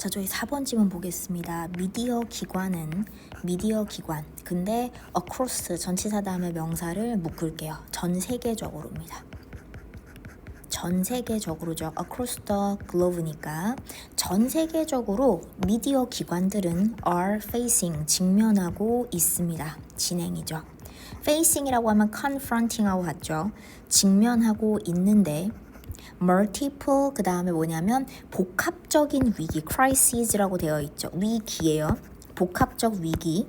자, 저희 4번 지문 보겠습니다. 미디어 기관. 근데 across 전치사 다음에 명사를 묶을게요. 전 세계적으로입니다. 전 세계적으로죠. across the globe니까 전 세계적으로 미디어 기관들은 are facing 직면하고 있습니다. 진행이죠. facing이라고 하면 confronting하고 같죠. 직면하고 있는데 multiple 그 다음에 뭐냐면 복합적인 위기 crisis라고 되어 있죠. 위기예요. 복합적 위기.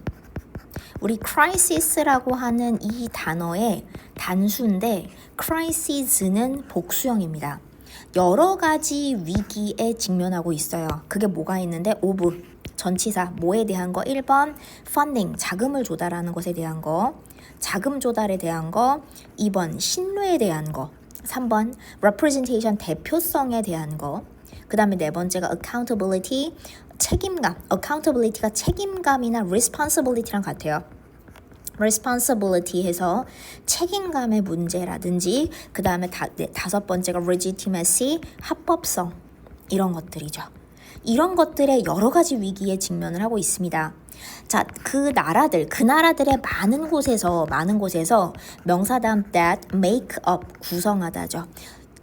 우리 crisis라고 하는 이 단어의 단수인데 crisis는 복수형입니다. 여러 가지 위기에 직면하고 있어요. 그게 뭐가 있는데 of 전치사 뭐에 대한 거 1번 funding 자금을 조달하는 것에 대한 거 자금 조달에 대한 거 2번 신뢰에 대한 거 3번 representation 대표성에 대한 거 그 다음에 네 번째가 accountability 책임감 accountability가 책임감이나 responsibility랑 같아요. responsibility 해서 책임감의 문제라든지 그 다음에 다섯 번째가 legitimacy 합법성 이런 것들이죠. 이런 것들의 여러 가지 위기에 직면을 하고 있습니다. 자, 그 나라들의 많은 곳에서 명사 다음 that make up 구성하다죠.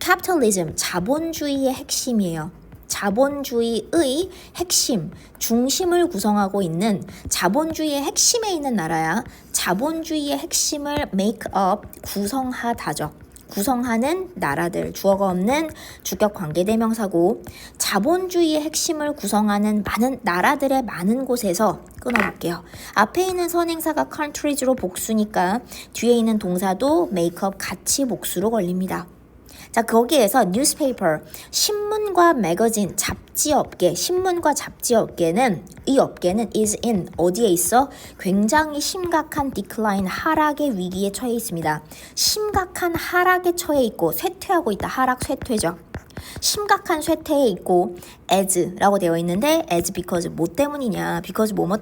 capitalism 자본주의의 핵심이에요. 자본주의의 핵심, 중심을 구성하고 있는 자본주의의 핵심에 있는 나라야. 자본주의의 핵심을 make up 구성하다죠. 구성하는 나라들, 주어가 없는 주격 관계대명사고 자본주의의 핵심을 구성하는 많은 나라들의 많은 곳에서 끊어볼게요. 앞에 있는 선행사가 countries로 복수니까 뒤에 있는 동사도 make up 같이 복수로 걸립니다. 자, 거기에서 newspaper, 신문과 매거진, 잡지업계, 신문과 잡지업계는 이 업계는 is in, 어디에 있어? 굉장히 심각한 decline, 하락의 위기에 처해 있습니다. 심각한 하락에 처해 있고 쇠퇴하고 있다. 하락, 쇠퇴죠. 심각한 쇠퇴에 있고 as라고 되어 있는데 as because 뭐 때문이냐? because 뭐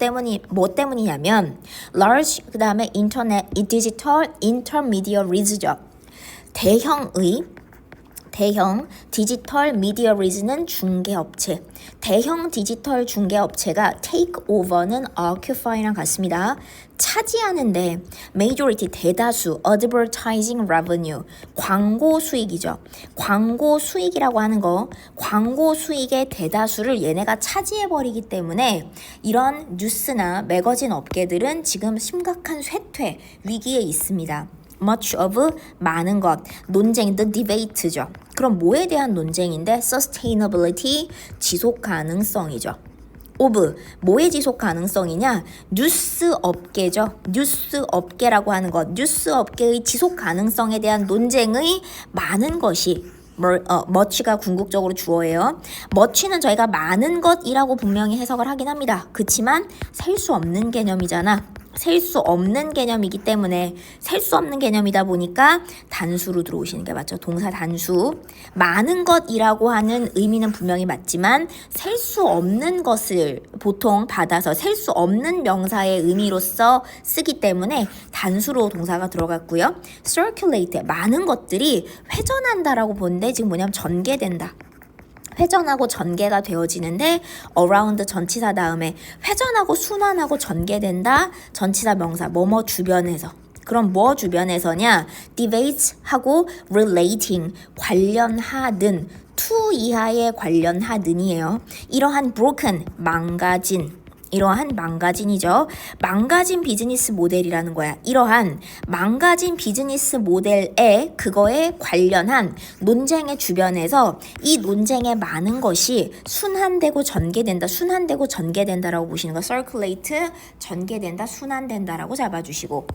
때문이냐면 large 그 다음에 internet, digital intermediaries죠. 대형 디지털 미디어리즈는 중개업체. 대형 디지털 중개업체가 take over는 occupy랑 같습니다. 차지하는데 majority 대다수 advertising revenue 광고 수익이죠. 광고 수익이라고 하는 거 광고 수익의 대다수를 얘네가 차지해버리기 때문에 이런 뉴스나 매거진 업계들은 지금 심각한 쇠퇴 위기에 있습니다. much of 많은 것 논쟁 the debate죠. 그럼 뭐에 대한 논쟁인데 sustainability 지속 가능성이죠. of 뭐의 지속 가능성이냐? 뉴스 업계죠. 뉴스 업계라고 하는 것 뉴스 업계의 지속 가능성에 대한 논쟁의 많은 것이 much가 궁극적으로 주어예요. much는 저희가 많은 것이라고 분명히 해석을 하긴 합니다. 그치만 셀 수 없는 개념이잖아. 셀 수 없는 개념이기 때문에 셀 수 없는 개념이다 보니까 단수로 들어오시는 게 맞죠. 동사 단수. 많은 것이라고 하는 의미는 분명히 맞지만 셀 수 없는 것을 보통 받아서 셀 수 없는 명사의 의미로서 쓰기 때문에 단수로 동사가 들어갔고요. circulate 많은 것들이 회전한다라고 보는데 지금 뭐냐면 전개된다. 회전하고 전개가 되어지는데 around 전치사 다음에 회전하고 순환하고 전개된다. 전치사 명사 뭐뭐 주변에서. 그럼 뭐 주변에서냐? debates 하고 relating 관련하든 to 이하의 관련하든이에요. 이러한 broken 망가진 이러한 망가진이죠. 망가진 비즈니스 모델이라는 거야. 이러한 망가진 비즈니스 모델에 그거에 관련한 논쟁의 주변에서 이 논쟁의 많은 것이 순환되고 전개된다라고 보시는 거. circulate 전개된다, 순환된다라고 잡아주시고.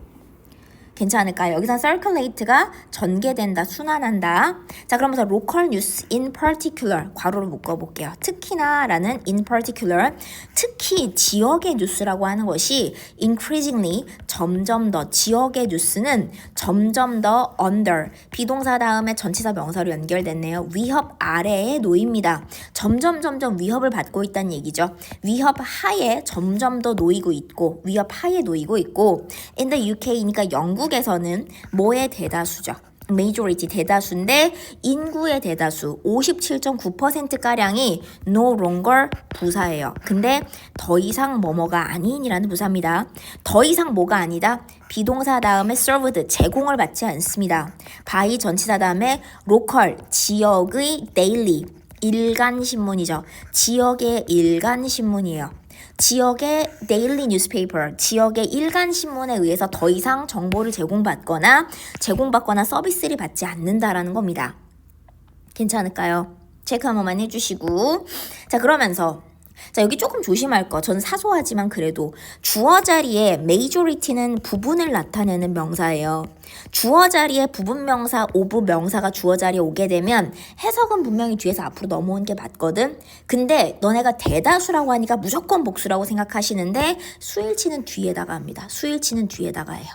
괜찮을까요? 여기서 circulate가 전개된다, 순환한다. 자, 그러면서 local news in particular 괄호로 묶어볼게요. 특히나 라는 in particular 특히 지역의 뉴스라고 하는 것이 increasingly 점점 더 지역의 뉴스는 점점 더 under 비동사 다음에 전치사 명사로 연결됐네요. 위협 아래에 놓입니다. 점점 위협을 받고 있다는 얘기죠. 위협 하에 점점 더 놓이고 있고 위협 하에 놓이고 있고 in the UK니까 영국에서는 뭐의 대다수죠. majority 대다수인데 인구의 대다수 57.9%가량이 no longer 부사예요. 근데 더 이상 뭐뭐가 아닌이라는 부사입니다. 더 이상 뭐가 아니다. 비동사 다음에 served 제공을 받지 않습니다. by 전치사 다음에 local 지역의 daily 일간 신문이죠. 지역의 일간 신문이에요. 지역의 daily newspaper, 지역의 일간 신문에 의해서 더 이상 정보를 제공받거나 서비스를 받지 않는다라는 겁니다. 괜찮을까요? 체크 한 번만 해주시고. 자, 그러면서 자, 여기 조금 조심할 거. 전 사소하지만 그래도 주어 자리에 majority는 부분을 나타내는 명사예요. 주어 자리에 부분 명사, of 명사가 주어 자리에 오게 되면 해석은 분명히 뒤에서 앞으로 넘어오는 게 맞거든. 근데 너네가 대다수라고 하니까 무조건 복수라고 생각하시는데 수일치는 뒤에다가 합니다. 수일치는 뒤에다가 해요.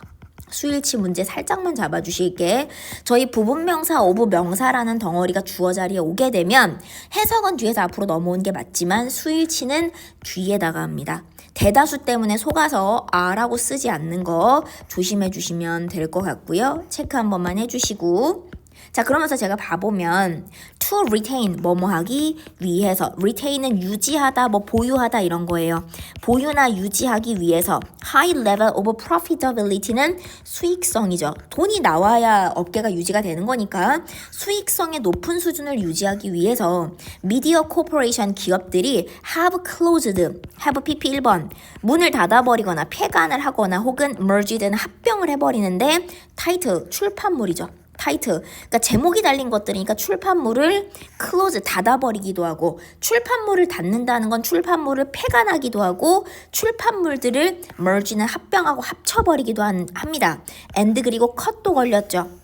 수일치 문제 살짝만 잡아주실게. 저희 부분명사, of 명사라는 덩어리가 주어 자리에 오게 되면 해석은 뒤에서 앞으로 넘어오는 게 맞지만 수일치는 뒤에다가 합니다. 대다수 때문에 속아서 아라고 쓰지 않는 거 조심해 주시면 될 것 같고요. 체크 한 번만 해주시고. 자, 그러면서 제가 봐보면 to retain 뭐뭐 하기 위해서 retain은 유지하다 뭐 보유하다 이런 거예요. 보유나 유지하기 위해서 high level of profitability는 수익성이죠. 돈이 나와야 업계가 유지가 되는 거니까 수익성의 높은 수준을 유지하기 위해서 미디어 코퍼레이션 기업들이 have closed, have PP 1번 문을 닫아버리거나 폐간을 하거나 혹은 merged는 합병을 해버리는데 타이틀 출판물이죠. 타이트, 그러니까 제목이 달린 것들이니까 출판물을 클로즈 닫아버리기도 하고 출판물을 닫는다는 건 출판물을 폐간하기도 하고 출판물들을 merge는 합병하고 합쳐버리기도 합니다. and 그리고 컷도 걸렸죠.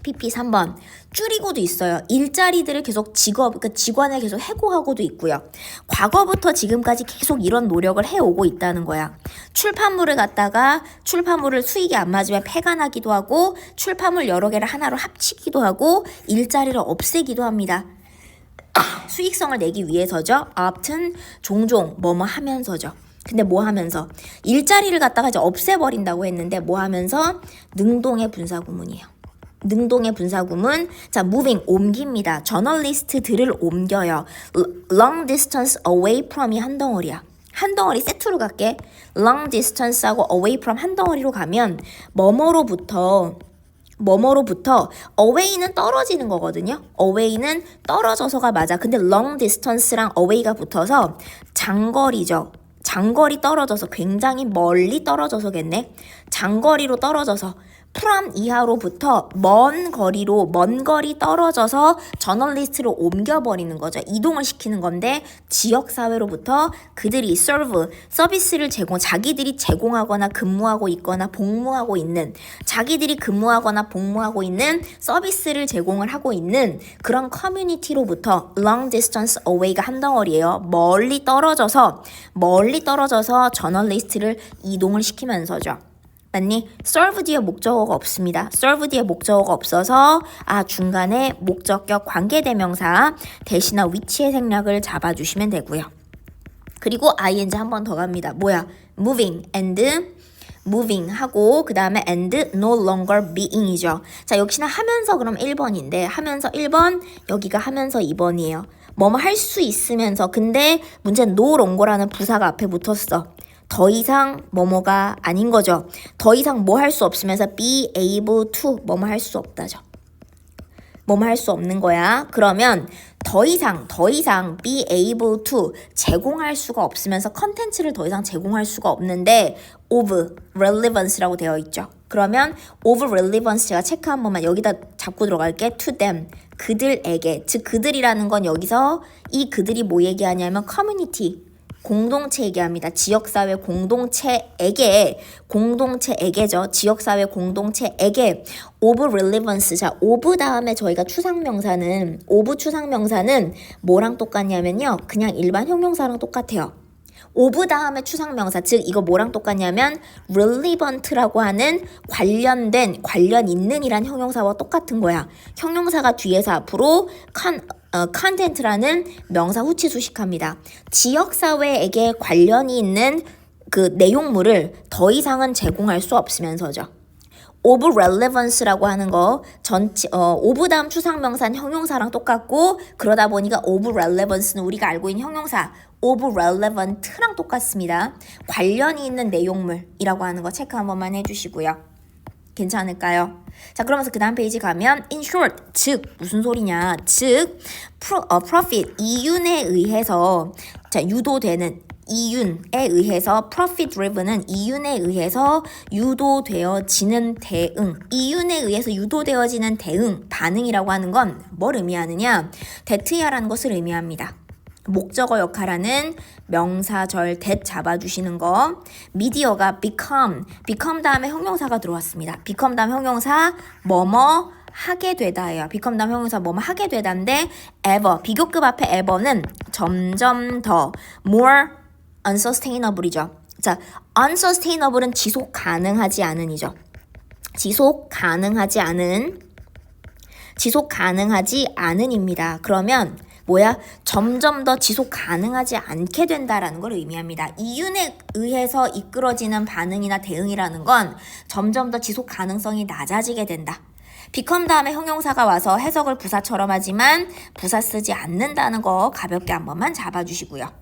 PP 3번 줄이고도 있어요. 일자리들을 계속 그러니까 직원을 계속 해고하고도 있고요. 과거부터 지금까지 계속 이런 노력을 해오고 있다는 거야. 출판물을 갖다가 출판물을 수익이 안 맞으면 폐간하기도 하고 출판물 여러 개를 하나로 합치기도 하고 일자리를 없애기도 합니다. 수익성을 내기 위해서죠. often 종종 뭐뭐 하면서죠. 근데 뭐 하면서 일자리를 갖다가 이제 없애버린다고 했는데 뭐 하면서 능동의 분사구문이에요. 능동의 분사구문. 자, moving 옮깁니다. 저널리스트들을 옮겨요. long distance away from이 한 덩어리야. 한 덩어리 세트로 갈게. long distance하고 away from 한 덩어리로 가면 뭐뭐로부터 away는 떨어지는 거거든요. away는 떨어져서가 맞아. 근데 long distance랑 away가 붙어서 장거리죠. 장거리 떨어져서 굉장히 멀리 떨어져서겠네. 장거리로 떨어져서 프람 이하로부터 먼 거리 떨어져서 저널리스트를 옮겨버리는 거죠. 이동을 시키는 건데 지역사회로부터 그들이 서비스를 자기들이 제공하거나 근무하고 있거나 복무하고 있는 자기들이 근무하거나 복무하고 있는 서비스를 제공을 하고 있는 그런 커뮤니티로부터 long distance away가 한 덩어리예요. 멀리 떨어져서 저널리스트를 이동을 시키면서죠. 맞니? serve 뒤에 목적어가 없습니다. serve 뒤에 목적어가 없어서 중간에 목적격 관계대명사 대신나 위치의 생략을 잡아주시면 되고요. 그리고 ing 한 번 더 갑니다. 뭐야? moving 하고 그 다음에 and no longer being이죠. 자, 역시나 하면서 그럼 1번인데 하면서 1번 여기가 하면서 2번이에요. 뭐뭐 할 수 있으면서 근데 문제는 no longer라는 부사가 앞에 붙었어. 더 이상 뭐뭐가 아닌 거죠. 더 이상 뭐 할 수 없으면서 be able to 뭐뭐 할 수 없다죠. 뭐뭐 할 수 없는 거야. 그러면 더 이상 be able to 제공할 수가 없으면서 컨텐츠를 더 이상 제공할 수가 없는데 of relevance라고 되어 있죠. 그러면 of relevance 제가 체크 한 번만 여기다 잡고 들어갈게. to them 그들에게 즉 그들이라는 건 여기서 이 그들이 뭐 얘기하냐면 커뮤니티 공동체 얘기합니다. 지역사회 공동체에게죠. 지역사회 공동체에게 of relevance. 자, of 다음에 저희가 추상명사는 뭐랑 똑같냐면요. 그냥 일반 형용사랑 똑같아요. of 다음에 추상명사, 즉 이거 뭐랑 똑같냐면 relevant라고 하는 관련 있는이란 형용사와 똑같은 거야. 형용사가 뒤에서 앞으로 content라는 명사 후치 수식합니다. 지역사회에게 관련이 있는 그 내용물을 더 이상은 제공할 수 없으면서죠. of relevance라고 하는 거 전체 of 다음 추상명사는 형용사랑 똑같고 그러다 보니까 of relevance는 우리가 알고 있는 형용사 of relevant랑 똑같습니다. 관련이 있는 내용물이라고 하는 거 체크 한 번만 해주시고요. 괜찮을까요? 자, 그러면서 그 다음 페이지 가면 in short, 즉 무슨 소리냐? 즉 profit, 이윤에 의해서 자, 유도되는 이윤에 의해서 profit driven은 이윤에 의해서 유도되어지는 대응, 이윤에 의해서 유도되어지는 대응, 반응이라고 하는 건 뭘 의미하느냐? 대트야라는 것을 의미합니다. 목적어 역할하는 명사절 that 잡아주시는 거. 미디어가 become 다음에 형용사가 들어왔습니다. become 다음 형용사 뭐뭐 하게 되다예요. become 다음 형용사 뭐뭐 하게 되다인데 ever 비교급 앞에 ever는 점점 더 more unsustainable이죠. 자, unsustainable은 지속 가능하지 않은이죠. 지속 가능하지 않은입니다. 그러면 뭐야? 점점 더 지속 가능하지 않게 된다라는 걸 의미합니다. 이윤에 의해서 이끌어지는 반응이나 대응이라는 건 점점 더 지속 가능성이 낮아지게 된다. become 다음에 형용사가 와서 해석을 부사처럼 하지만 부사 쓰지 않는다는 거 가볍게 한 번만 잡아주시고요.